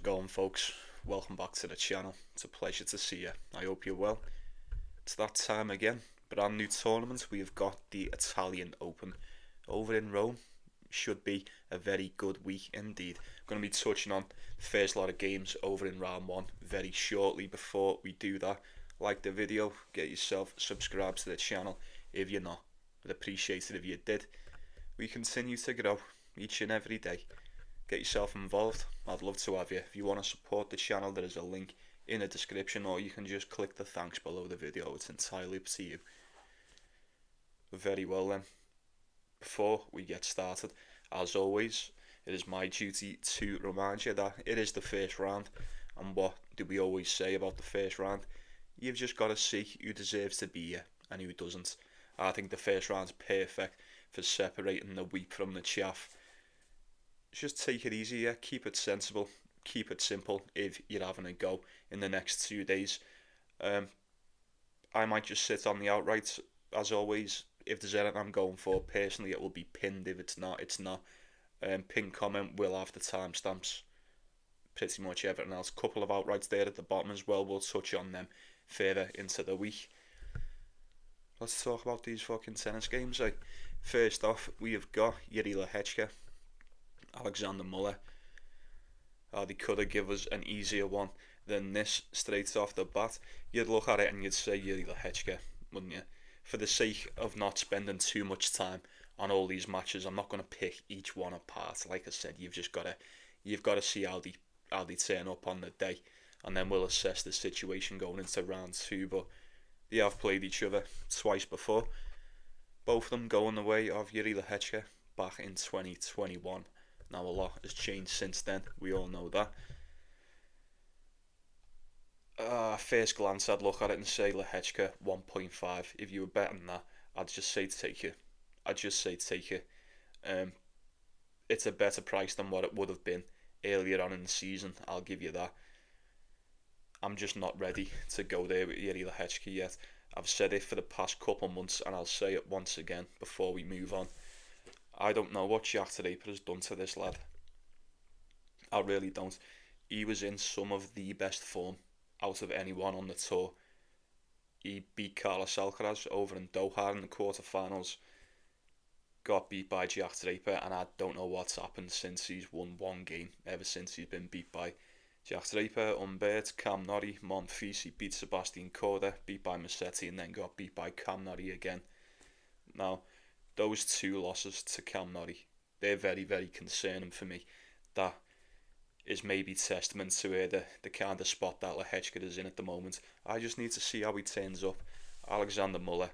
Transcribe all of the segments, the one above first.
Going, folks? Welcome back to the channel. It's a pleasure to see you. I hope you're well. It's that time again. Brand new tournament. We have got the Italian Open over in Rome. Should be a very good week indeed. I'm going to be touching on the first lot of games over in round one very shortly. Before we do that, like the video, get yourself subscribed to the channel if you're not. I'd appreciate it if you did. We continue to grow each and every day. Get yourself involved. I'd love to have you. If you want to support the channel, there is a link in the description, or you can just click the thanks below the video. It's entirely up to you. Very well then. Before we get started, as always, it is my duty to remind you that it is the first round. And what do we always say about the first round? You've just got to see who deserves to be here and who doesn't. I think the first round's perfect for separating the wheat from the chaff. Just take it easy, yeah. Keep it sensible, keep it simple if you're having a go in the next 2 days. I might just sit on the outrights, as always. If there's anything I'm going for, personally, it will be pinned. If it's not, it's not. Pinned comment will have the timestamps. Pretty much everything else. Couple of outrights there at the bottom as well. We'll touch on them further into the week. Let's talk about these fucking tennis games. First off, we have got Yuri Lehechka, Alexander Muller. They could have given us an easier one than this straight off the bat. You'd look at it and you'd say Yuri Lehechka, wouldn't you? For the sake of not spending too much time on all these matches, I'm not going to pick each one apart. Like I said, you've got to see how they turn up on the day, and then we'll assess the situation going into round two. But they have played each other twice before. Both of them going the way of Yuri Lehechka back in 2021. Now a lot has changed since then, we all know that. First glance, I'd look at it and say Lehechka 1.5. If you were betting that, I'd just say take it. It's a better price than what it would have been earlier on in the season, I'll give you that. I'm just not ready to go there with Yuri Lehechka yet. I've said it for the past couple months, and I'll say it once again before we move on. I don't know what Jack the Ripper has done to this lad. I really don't. He was in some of the best form out of anyone on the tour. He beat Carlos Alcaraz over in Doha in the quarterfinals. Got beat by Jack the Ripper, and I don't know what's happened since he's won one game. Ever since he's been beat by Jack the Ripper, Humbert, Cam Norrie, Monfils. He beat Sebastian Korda, beat by Musetti, and then got beat by Cam Norrie again. Now, those two losses to Cam Norrie, they're very, very concerning for me. That is maybe testament to the kind of spot that Lehechka is in at the moment. I just need to see how he turns up. Alexander Muller,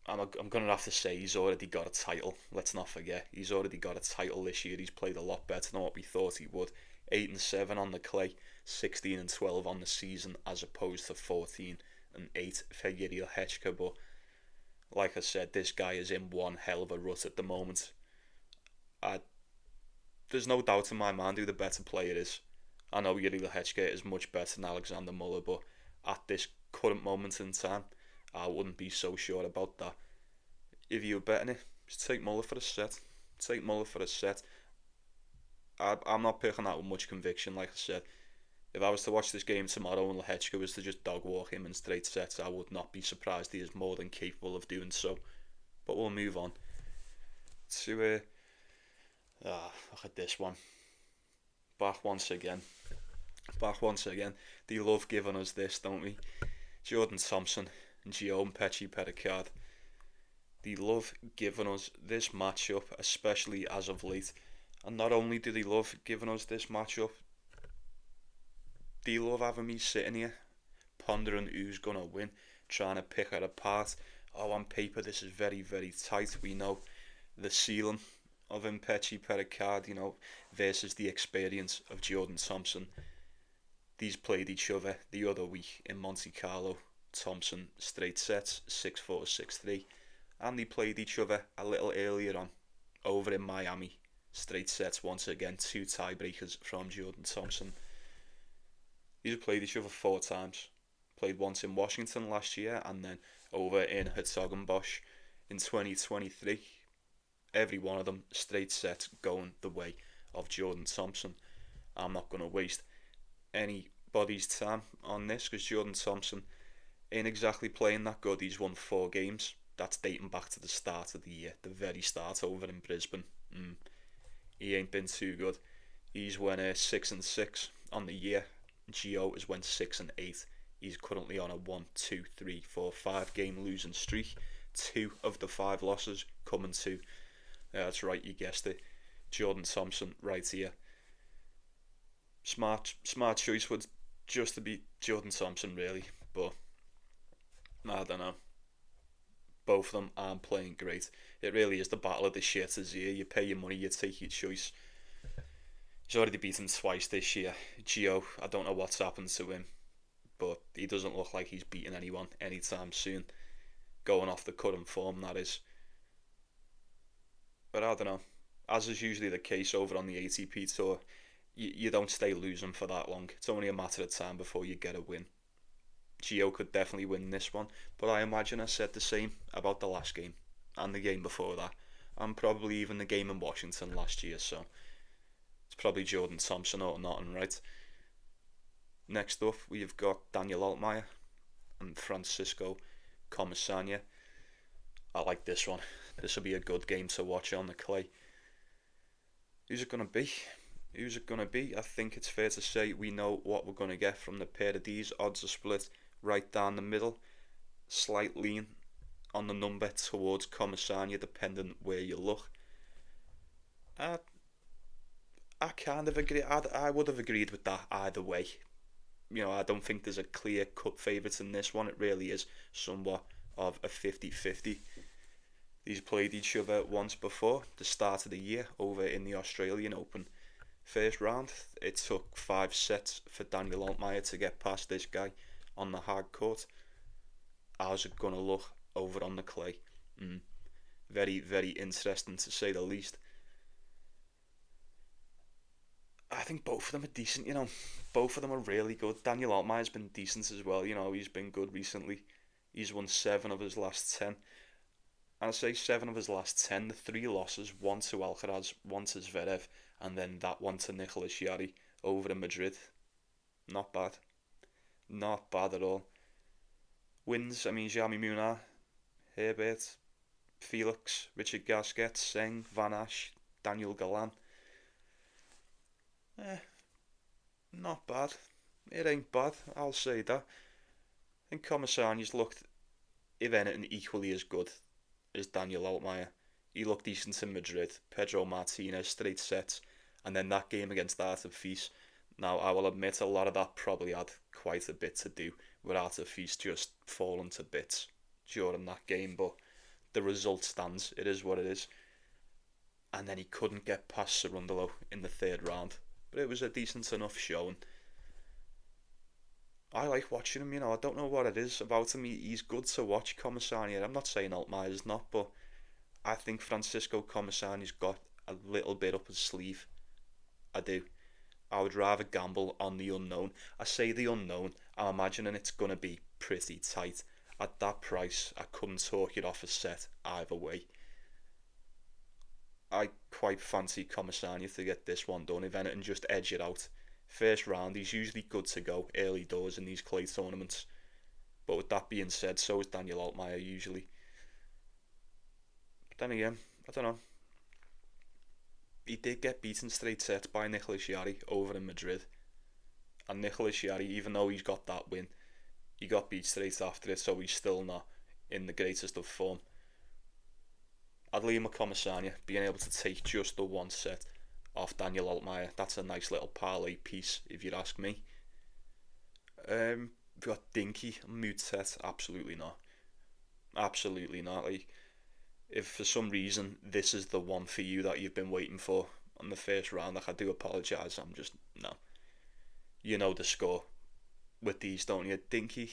I'm going to have to say he's already got a title. Let's not forget, he's already got a title this year. He's played a lot better than what we thought he would. 8-7 on the clay, 16-12 on the season, as opposed to 14-8 for Yuri Lehechka. But like I said, this guy is in one hell of a rut at the moment. There's no doubt in my mind who the better player is. I know Yuri Lehechka is much better than Alexander Muller, but at this current moment in time, I wouldn't be so sure about that. If you were betting it, just take Muller for a set. I'm not picking that with much conviction, like I said. If I was to watch this game tomorrow and Lehechka was to just dog walk him in straight sets, I would not be surprised. He is more than capable of doing so. But we'll move on to look at this one. Back once again. They love giving us this, don't we? Jordan Thompson and Guillaume Pericard. They love giving us this matchup, especially as of late. And not only do they love giving us this matchup, they love having me sitting here pondering who's going to win, trying to pick it apart. Oh, on paper this is very, very tight. We know the ceiling of Pericard, versus the experience of Jordan Thompson. These played each other the other week in Monte Carlo. Thompson straight sets, 6-4, 6-3. And they played each other a little earlier on over in Miami. Straight sets once again, 2 tiebreakers from Jordan Thompson. These have played each other 4 times. Played once in Washington last year and then over in Herzogenbosch in 2023. Every one of them straight sets going the way of Jordan Thompson. I'm not going to waste anybody's time on this because Jordan Thompson ain't exactly playing that good. He's won 4 games. That's dating back to the start of the year, the very start over in Brisbane. He ain't been too good. He's went 6-6 on the year. Gio has went 6-8. He's currently on a 1, 2, 3, 4, 5 game losing streak. 2 of the 5 losses coming to, that's right, you guessed it, Jordan Thompson right here. Smart choice would just to be Jordan Thompson really, but I don't know. Both of them aren't playing great. It really is the battle of the shitters here. You pay your money, you take your choice. He's already beaten twice this year. Gio, I don't know what's happened to him, but he doesn't look like he's beating anyone anytime soon. Going off the current form, that is. But I don't know. As is usually the case over on the ATP Tour, you don't stay losing for that long. It's only a matter of time before you get a win. Gio could definitely win this one, but I imagine I said the same about the last game and the game before that, and probably even the game in Washington last year, so it's probably Jordan Thompson or nothing, right? Next up, we've got Daniel Altmaier and Francisco Comesaña. I like this one. This will be a good game to watch on the clay. Who's it going to be? Who's it going to be? I think it's fair to say we know what we're going to get from the pair of these. Odds are split right down the middle. Slight lean on the number towards Comesaña, depending where you look. I kind of agree. I would have agreed with that either way. I don't think there's a clear-cut favourite in this one. It really is somewhat of a 50-50. These played each other once before, the start of the year, over in the Australian Open. First round, it took 5 sets for Daniel Altmaier to get past this guy on the hard court. How's it going to look over on the clay? Very, very interesting to say the least. I think both of them are decent, Both of them are really good. Daniel Altmaier's been decent as well, he's been good recently. He's won 7 of his last 10. And I say 7 of his last 10, the 3 losses, 1 to Alcaraz, 1 to Zverev, and then that one to Nicolas Jarry over in Madrid. Not bad. Not bad at all. Wins, Jaume Munar, Herbert, Felix, Richard Gasquet, Seng, Van Asch, Daniel Galan. Not bad. It ain't bad, I'll say that. I think Comesaña's looked, if anything, equally as good as Daniel Altmaier. He looked decent in Madrid. Pedro Martinez, straight sets, and then that game against Artur Fils. Now, I will admit a lot of that probably had quite a bit to do with Artur Fils just falling to bits during that game, but the result stands. It is what it is. And then he couldn't get past Cerundolo in the 3rd round, but it was a decent enough showing. I like watching him, I don't know what it is about him. He's good to watch, Comesaña. I'm not saying Altmaier's not, but I think Francisco Comesaña's got a little bit up his sleeve. I do. I would rather gamble on the unknown. I say the unknown, I'm imagining it's going to be pretty tight. At that price, I couldn't talk it off a set either way. I quite fancy Comesaña to get this one done, if anything, just edge it out. First round, he's usually good to go early doors in these clay tournaments. But with that being said, so is Daniel Altmaier usually. But then again, I don't know. He did get beaten straight sets by Nicolas Jarry over in Madrid. And Nicolas Jarry, even though he's got that win, he got beat straight after it, so he's still not in the greatest of form. I'd leave Comesaña being able to take just the 1 set off Daniel Altmaier. That's a nice little parlay piece, if you'd ask me. We've got Dinky, Mutet. Absolutely not. Absolutely not. If for some reason this is the one for you that you've been waiting for on the first round, I do apologise. I'm just, no. You know the score with these, don't you? Dinky,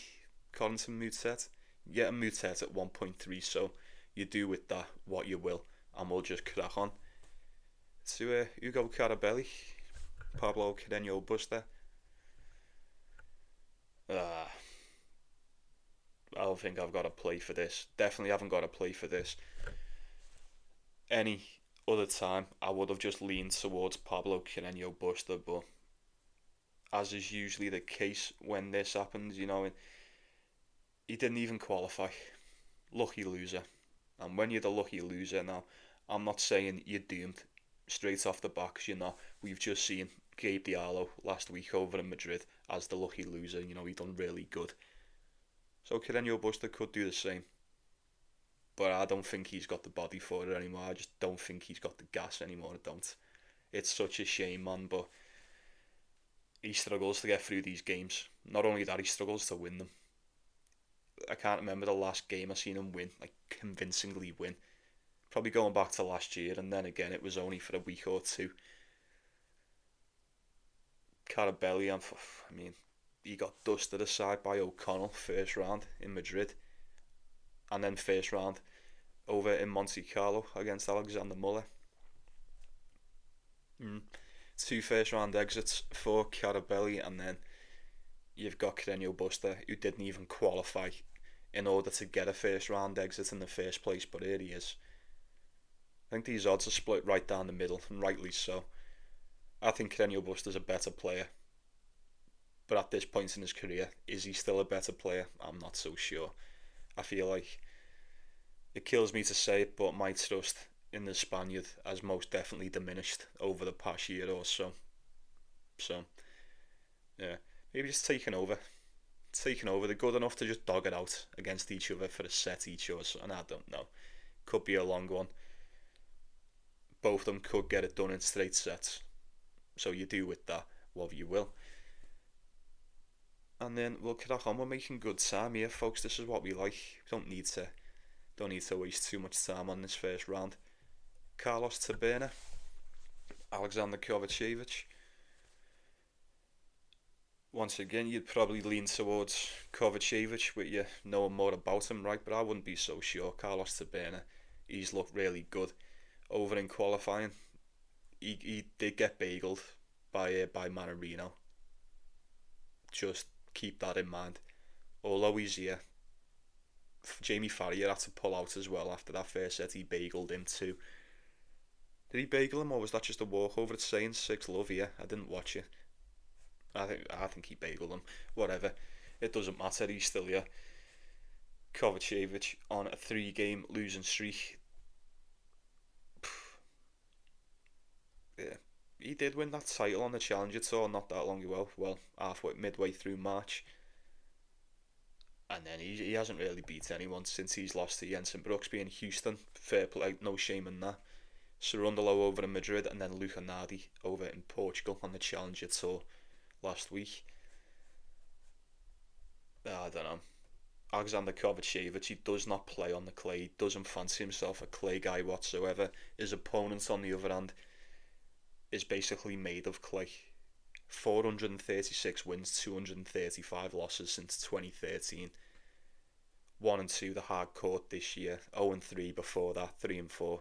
Collington, Mutet. You get a Mutet at 1.3, so you do with that what you will, and we'll just crack on to Hugo Carabelli, Pablo Carreño Busta. I don't think I've got a play for this. Definitely haven't got a play for this. Any other time, I would have just leaned towards Pablo Carreño Busta, but as is usually the case when this happens, and he didn't even qualify. Lucky loser. And when you're the lucky loser now, I'm not saying you're doomed straight off the bat, 'cause you're not. We've just seen Gabe Diallo last week over in Madrid as the lucky loser. He done really good. So Carreño Busta could do the same. But I don't think he's got the body for it anymore. I just don't think he's got the gas anymore. I don't. It's such a shame, man, but he struggles to get through these games. Not only that, he struggles to win them. I can't remember the last game I seen him win, like convincingly win. Probably going back to last year, and then again it was only for a week or two. Carabelli, I mean, he got dusted aside by O'Connell first round in Madrid, and then first round over in Monte Carlo against Alexander Muller. Two first round exits for Carabelli, and then you've got Carreño Busta, who didn't even qualify in order to get a first round exit in the first place, but here he is. I think these odds are split right down the middle, and rightly so. I think Carreño Busta's a better player, but at this point in his career, is he still a better player? I'm not so sure. I feel like it kills me to say it, but my trust in the Spaniard has most definitely diminished over the past year or so. So, yeah, maybe just taking over. They're good enough to just dog it out against each other for a set each other, and I don't know. Could be a long one. Both of them could get it done in straight sets. So you do with that what you will. And then we'll crack on. We're making good time here, folks. This is what we like. Don't need to waste too much time on this first round. Carlos Taberna, Alexander Kovacevic. Once again, you'd probably lean towards Kovacevic with you knowing more about him, right? But I wouldn't be so sure. Carlos Taberna, he's looked really good over in qualifying. He did get bageled by Manarino. Just keep that in mind. Although he's here, Jamie Farrier had to pull out as well after that first set. He bageled him too. Did he bagel him, or was that just a walkover? It's saying 6-love here. I didn't watch it. I think he bageled him. Whatever. It doesn't matter. He's still here. Kovacevic on a 3-game losing streak. Yeah, he did win that title on the Challenger Tour not that long ago. Well, midway through March. And then he hasn't really beat anyone since he's lost to Jensen Brooksby in Houston. Fair play, no shame in that. Cerundolo over in Madrid, and then Luca Nardi over in Portugal on the Challenger Tour last week. I don't know. Alexander Kovacevic, he does not play on the clay. He doesn't fancy himself a clay guy whatsoever. His opponent, on the other hand, is basically made of clay. 436 wins, 235 losses since 2013. 1-2 the hard court this year. 0-3 before that, 3-4.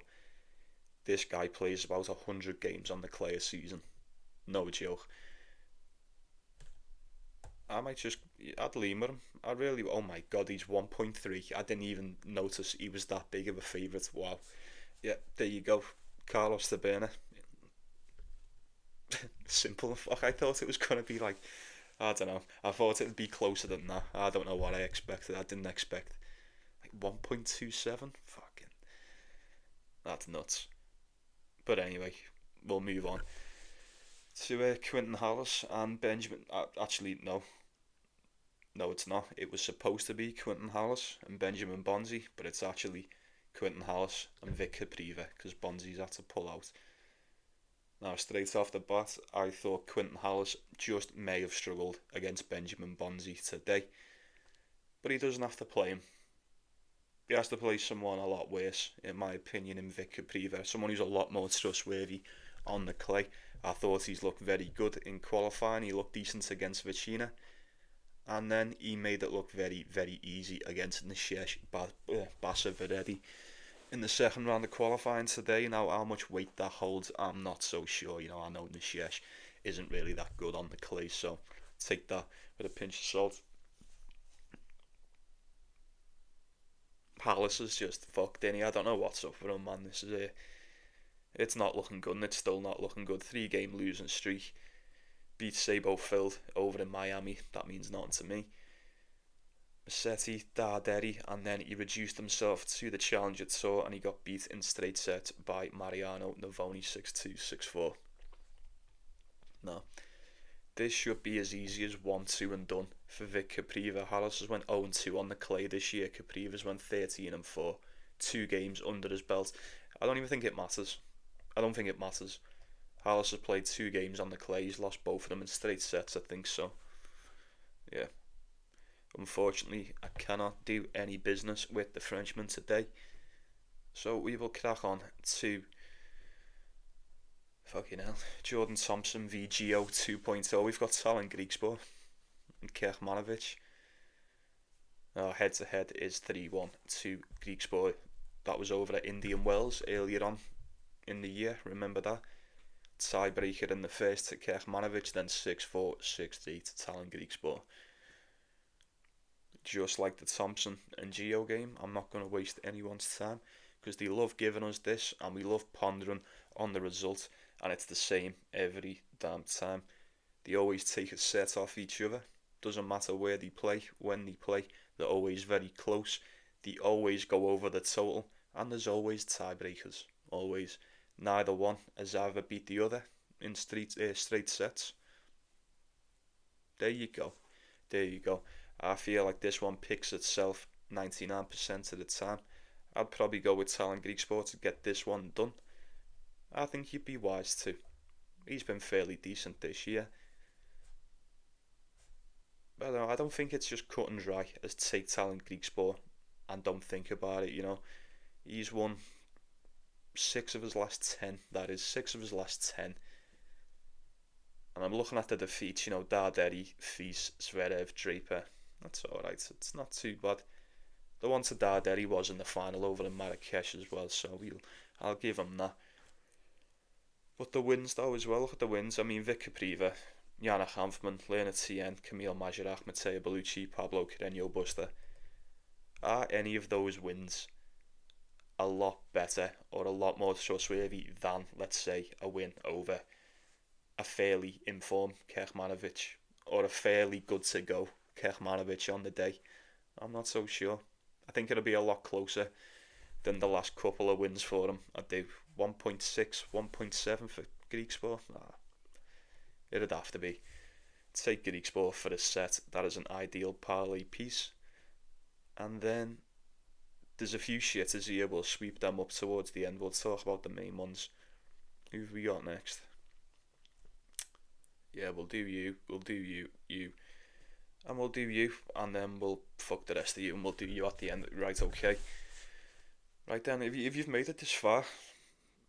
This guy plays about 100 games on the clay a season. No joke. I'd lean with him. Oh my god, he's 1.3. I didn't even notice he was that big of a favourite. Wow. Yeah, there you go. Carlos Taberna. Simple. Fuck, I thought it was going to be like, I don't know. I thought it would be closer than that. I don't know what I expected. I didn't expect like 1.27. Fucking. That's nuts. But anyway, we'll move on to Quinton Hallis and Benjamin. Actually, no, it's not. It was supposed to be Quinton Hallis and Benjamin Bonzi, but it's actually Quinton Hallis and Vic Capriva because Bonzi's had to pull out. Now, straight off the bat, I thought Quinton Hallis just may have struggled against Benjamin Bonzi today, but he doesn't have to play him. He has to play someone a lot worse, in my opinion, in Vic Capriva, someone who's a lot more trustworthy on the clay. I thought he's looked very good in qualifying. He looked decent against Vicina, and then he made it look very, very easy against Nishesh Basavireddy in the second round of qualifying today. Now, how much weight that holds, I'm not so sure. I know Nishesh isn't really that good on the clay, so take that with a pinch of salt. Palace is just fucked in. I don't know what's up with him, man. This is it's not looking good, and it's still not looking good. 3-game losing streak. beat Sabo Field over in Miami. That means nothing to me. Musetti, Darderi, and then he reduced himself to the Challenger Tour and he got beat in straight sets by Mariano Navoni 6-2, 6-4. No. This should be as easy as 1-2 and done for Vic Capriva. Harris has went 0-2 on the clay this year. Capriva's went 13-4. 2 games under his belt. I don't even think it matters. I don't think it matters. Harris has played 2 games on the clay. He's lost both of them in straight sets, I think so. Yeah. Unfortunately, I cannot do any business with the Frenchman today. So we will crack on to fucking hell. Jordan Thompson v Gio 2.0. We've got Talon Griekspoor and Kekmanovic. Head to head is 3-1 to Griekspoor. That was over at Indian Wells earlier on in the year. Remember that? Tiebreaker in the first to Kekmanovic, then 6-4, 6-3 to Talon Griekspoor. Just like the Thompson and Gio game, I'm not going to waste anyone's time because they love giving us this and we love pondering on the result, and it's the same every damn time. They always take a set off each other. Doesn't matter where they play, when they play, they're always very close. They always go over the total, and there's always tiebreakers. Always. Neither one has ever beat the other in straight sets. There you go. There you go. I feel like this one picks itself 99% of the time. I'd probably go with Talon Griekspoor to get this one done. I think you'd be wise to. He's been fairly decent this year. But I don't think it's just cut and dry as take Talon Griekspoor and don't think about it, you know. He's won 6 of his last 10. That is 6 of his last 10. And I'm looking at the defeats, you know, Darderi, Fils, Zverev, Draper. That's alright, it's not too bad. The one to Darderi was in the final over in Marrakesh as well, so I'll give him that. But the wins though as well, look at the wins. I mean, Vic Capriva, Jana Hanfman, Leonard Tien, Camille Majerac, Matteo Bellucci, Pablo Carreño Busta. Are any of those wins a lot better or a lot more trustworthy than, let's say, a win over a fairly informed Kekmanovic or a fairly good to go Kekmanovic on the day? I'm not so sure. I think it'll be a lot closer than the last couple of wins for him. I do. 1.6, 1.7 for Griekspoor. It'd have to be. Take Griekspoor for a set. That is an ideal parlay piece. And then there's a few shitters here. We'll sweep them up towards the end. We'll talk about the main ones. Who have we got next? Yeah, we'll do you. We'll do you. And we'll do you. And then we'll fuck the rest of you. And we'll do you at the end. Right, okay. Right then, if you've made it this far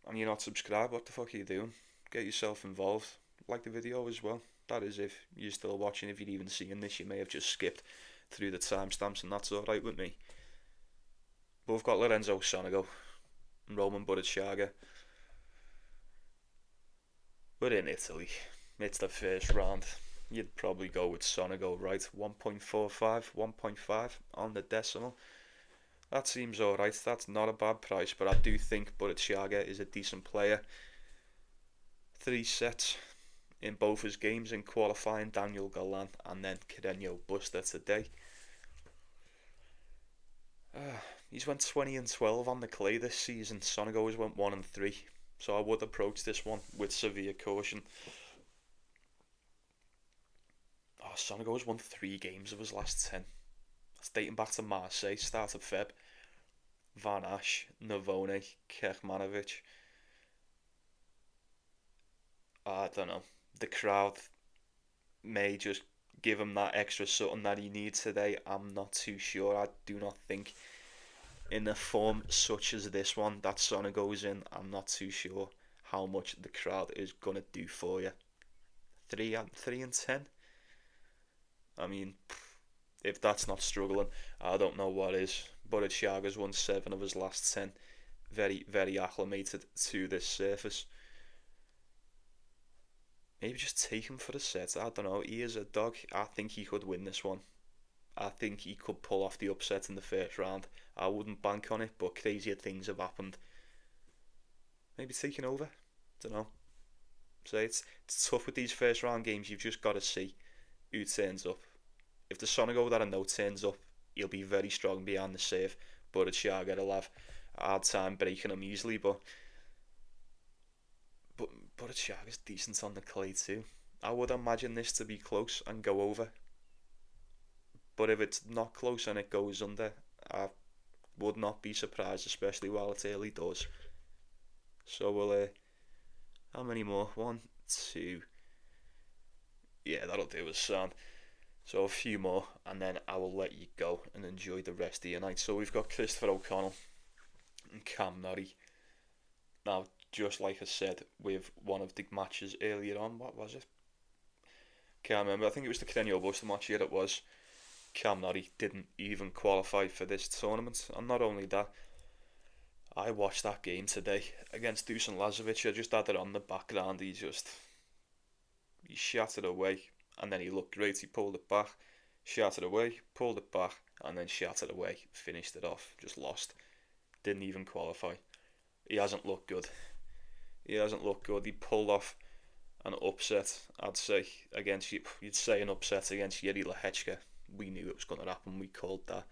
and you're not subscribed, what the fuck are you doing? Get yourself involved. Like the video as well. That is, if you're still watching, if you're even seeing this, you may have just skipped through the timestamps, and that's alright with me. But we've got Lorenzo Sonego and Roman Borichaga. We're in Italy. It's the first round. You'd probably go with Sonego, right? 1.45, 1.5 on the decimal. That seems alright. That's not a bad price, but I do think Borichaga is a decent player. 3 sets in both his games in qualifying, Daniel Galan and then Carreño Busta today. He's went 20-12 on the clay this season. Sonego has went 1-3, so I would approach this one with severe caution. Sonego has won 3 games of his last 10. That's dating back to Marseille, start of Feb. Van Asch, Navone, Kekmanovic. I don't know. The crowd may just give him that extra something that he needs today. I'm not too sure. I do not think in a form such as this one that Sonego goes in, I'm not too sure how much the crowd is going to do for you. 3-10? I mean, if that's not struggling, I don't know what is. Borichaga's won 7 of his last 10. Very, very acclimated to this surface. Maybe just take him for a set. I don't know. He is a dog. I think he could win this one. I think he could pull off the upset in the first round. I wouldn't bank on it, but crazier things have happened. Maybe taking over. Don't know. So it's tough with these first round games. You've just got to see who turns up. If the Sonego that I know turns up, he'll be very strong behind the serve. But Chaga will have a hard time breaking him easily. But Chaga's decent on the clay too. I would imagine this to be close and go over. But if it's not close and it goes under, I would not be surprised, especially while it's early doors. So we'll how many more? 1, 2. Yeah, that'll do us, sound. So a few more, and then I will let you go and enjoy the rest of your night. So we've got Christopher O'Connell and Cam Norrie. Now, just like I said with one of the matches earlier on, what was it? Can't remember. I think it was the Canelo Buster match. Yeah, it was. Cam Norrie didn't even qualify for this tournament, and not only that, I watched that game today against Dusan Lazovic. I just had it on the background. He shattered away, and then he looked great. He pulled it back, shattered away, pulled it back, and then shattered away. Finished it off. Just lost. Didn't even qualify. He hasn't looked good. He pulled off an upset, I'd say, against you. You'd say an upset against Yuri Lehechka. We knew it was going to happen. We called that.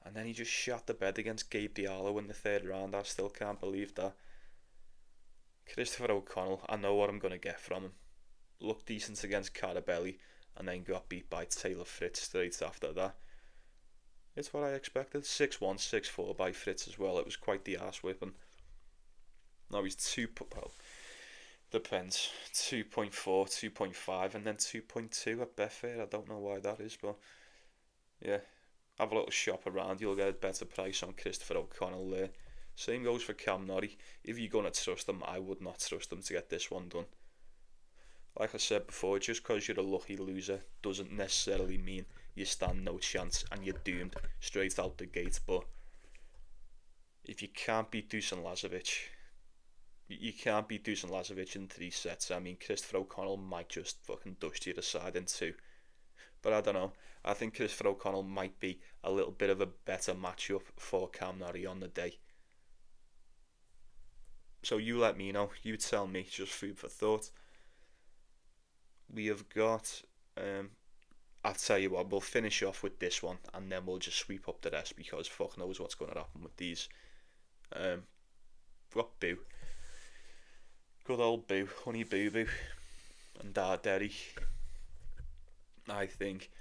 And then he just shot the bed against Gabe Diallo in the third round. I still can't believe that. Christopher O'Connell, I know what I'm going to get from him. Looked decent against Carabelli, and then got beat by Taylor Fritz straight after that. It's what I expected. 6-1, 6-4 by Fritz as well. It was quite the arse whipping. Now he's depends. 2.4, 2.5, and then 2.2 at Betfair. I don't know why that is, but yeah. Have a little shop around. You'll get a better price on Christopher O'Connell there. Same goes for Cam Norrie. If you're going to trust them, I would not trust them to get this one done. Like I said before, just because you're a lucky loser doesn't necessarily mean you stand no chance and you're doomed straight out the gate. But if you can't beat Dusan Lazovic, you can't beat Dusan Lazovic in 3 sets. I mean, Christopher O'Connell might just fucking dust you aside in 2. But I don't know. I think Christopher O'Connell might be a little bit of a better matchup for Cam Norrie on the day. So you let me know. You tell me. Just food for thought. We have got... I'll tell you what. We'll finish off with this one. And then we'll just sweep up the rest. Because fuck knows what's going to happen with these. We've got Boo. Good old Boo. Honey Boo Boo. And Darderi. I think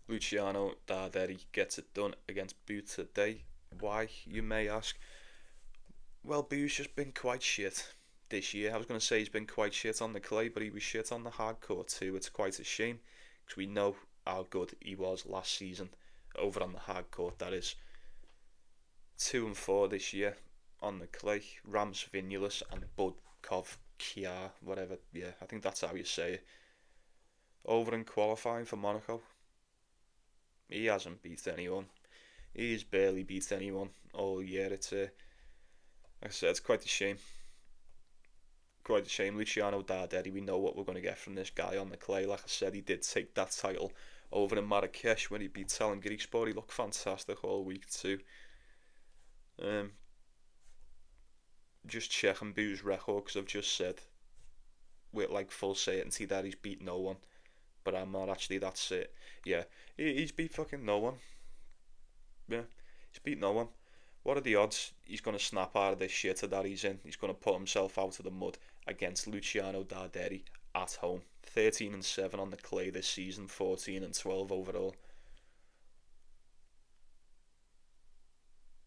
Luciano Darderi gets it done against Boo today. Why, you may ask? Well, Boo's just been quite shit this year. I was going to say he's been quite shit on the clay, but he was shit on the hard court too. It's quite a shame, because we know how good he was last season over on the hard court, that is. 2-4 this year on the clay. Rams Vinulus and Budkov Kiar, whatever, yeah, I think that's how you say it. Over in qualifying for Monaco, he hasn't beat anyone. He's barely beat anyone all year. It's like I said, it's quite a shame. Quite a shame. Luciano Darderi, we know what we're going to get from this guy on the clay. Like I said, he did take that title over in Marrakesh when he beat Talon Griekspoor. He looked fantastic all week too. Just checking Boo's record, because I've just said with like full certainty that he's beat no one. But I'm not actually that certain. Yeah, he's beat fucking no one. Yeah, he's beat no one. What are the odds he's going to snap out of this shit that he's in? He's going to put himself out of the mud against Luciano Darderi at home. 13-7 on the clay this season, 14-12 overall.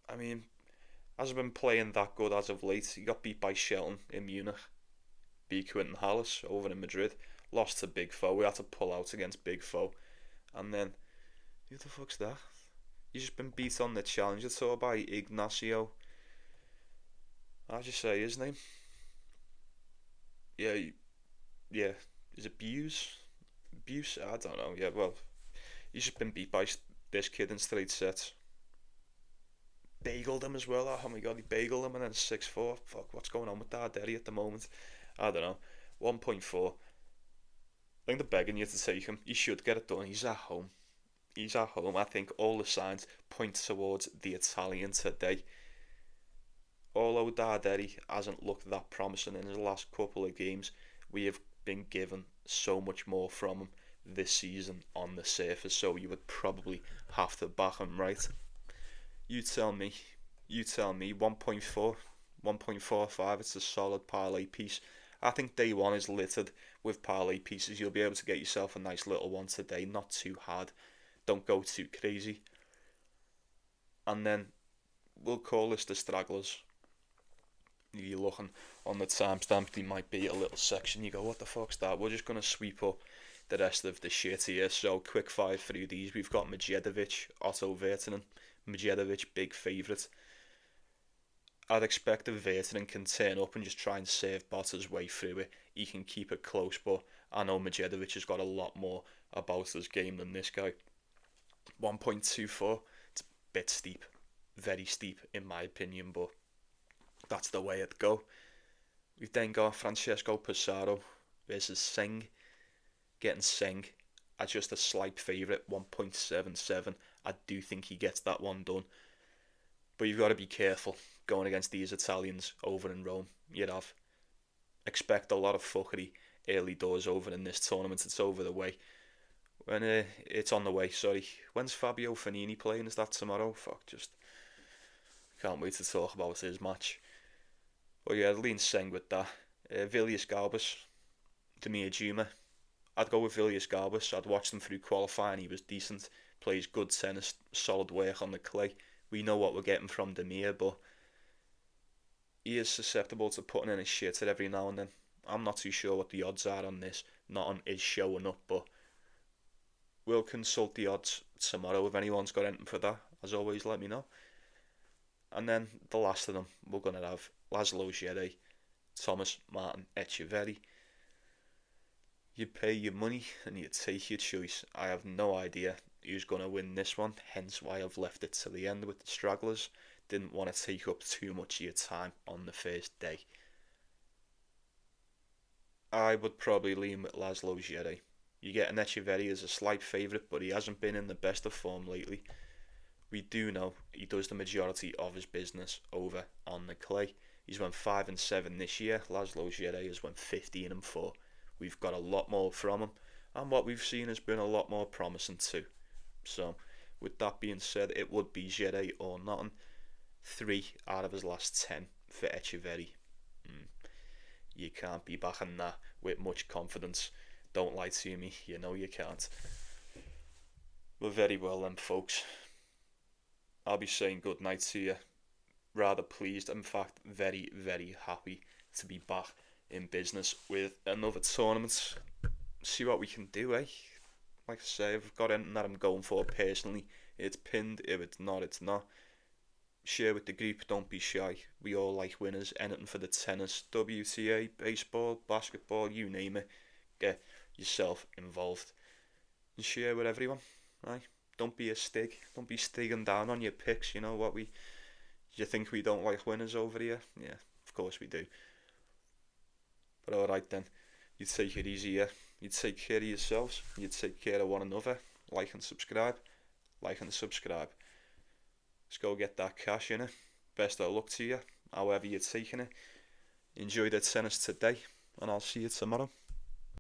I mean, hasn't been playing that good as of late. He got beat by Shelton in Munich. Beat Quinton Hallis over in Madrid. Lost to Big Foe. We had to pull out against Big Foe. And then, who the fuck's that? He's just been beat on the Challenger Tour by Ignacio. How'd you say his name? Yeah. Is it Buse? I don't know. Yeah, well, he's just been beat by this kid in straight sets. Bageled him as well. Oh my god, he bageled him and then 6-4. Fuck, what's going on with Darderi at the moment? I don't know. 1.4. I think they're begging you to take him. He should get it done. He's at home. I think all the signs point towards the Italian today. although Darderi hasn't looked that promising in his last couple of games, we have been given so much more from him this season on the surface, so you would probably have to back him, right? You tell me. You tell me. 1.4, 1.45, it's a solid parlay piece. I think day one is littered with parlay pieces. You'll be able to get yourself a nice little one today, not too hard. Don't go too crazy. And then we'll call this the stragglers. You're looking on the timestamp, there might be a little section. You go, what the fuck's that? We're just going to sweep up the rest of the shit here. So quick fire through these. We've got Medjedovic, Otto Vertinen. Medjedovic, big favourite. I'd expect that Vertinen can turn up and just try and save Bottas' way through it. He can keep it close, but I know Medjedovic has got a lot more about his game than this guy. 1.24, it's a bit steep. Very steep in my opinion, but that's the way it'd go. We've then got Francesco Pesaro versus Seng. Getting Seng at just a slight favourite, 1.77. I do think he gets that one done. But you've got to be careful going against these Italians over in Rome. You'd have. Expect a lot of fuckery early doors over in this tournament. It's over the way. It's on the way, sorry. When's Fabio Fognini playing? Is that tomorrow? Fuck, just can't wait to talk about his match. But yeah, I'd lean Seng with that. Villius Galbus, Demir Juma. I'd go with Villius Galbus. I'd watched him through qualifying. He was decent. Plays good tennis. Solid work on the clay. We know what we're getting from Demir, but he is susceptible to putting in his shitter every now and then. I'm not too sure what the odds are on this. Not on his showing up, but we'll consult the odds tomorrow. If anyone's got anything for that, as always, let me know. And then the last of them, we're going to have Laszlo Djere, Thomas Martin Etcheverry. You pay your money and you take your choice. I have no idea who's going to win this one, hence why I've left it to the end with the stragglers. Didn't want to take up too much of your time on the first day. I would probably lean with Laszlo Djere. You get an Etcheverry as a slight favourite, but he hasn't been in the best of form lately. We do know he does the majority of his business over on the clay. He's won 5 and 7 this year. Laszlo Djere has won 15 and 4. We've got a lot more from him, and what we've seen has been a lot more promising too. So, with that being said, it would be Djere or nothing. 3 out of his last 10 for Etcheverry. You can't be backing that with much confidence. Don't lie to me, you know you can't. But very well then, folks. I'll be saying good night to you. Rather pleased, in fact, very, very happy to be back in business with another tournament. See what we can do, eh? Like I say, if I've got anything that I'm going for personally, it's pinned. If it's not, it's not. Share with the group, don't be shy. We all like winners. Anything for the tennis, WTA, baseball, basketball, you name it. Get yourself involved and share with everyone, right? Don't be a stig. Don't be stigging down on your picks. You know what we... You think we don't like winners over here? Yeah, of course we do. But alright then. You take it easy, yeah? You take care of yourselves. You take care of one another. Like and subscribe. Like and subscribe. Let's go get that cash, innit? Best of luck to you, however you're taking it. Enjoy the tennis today, and I'll see you tomorrow.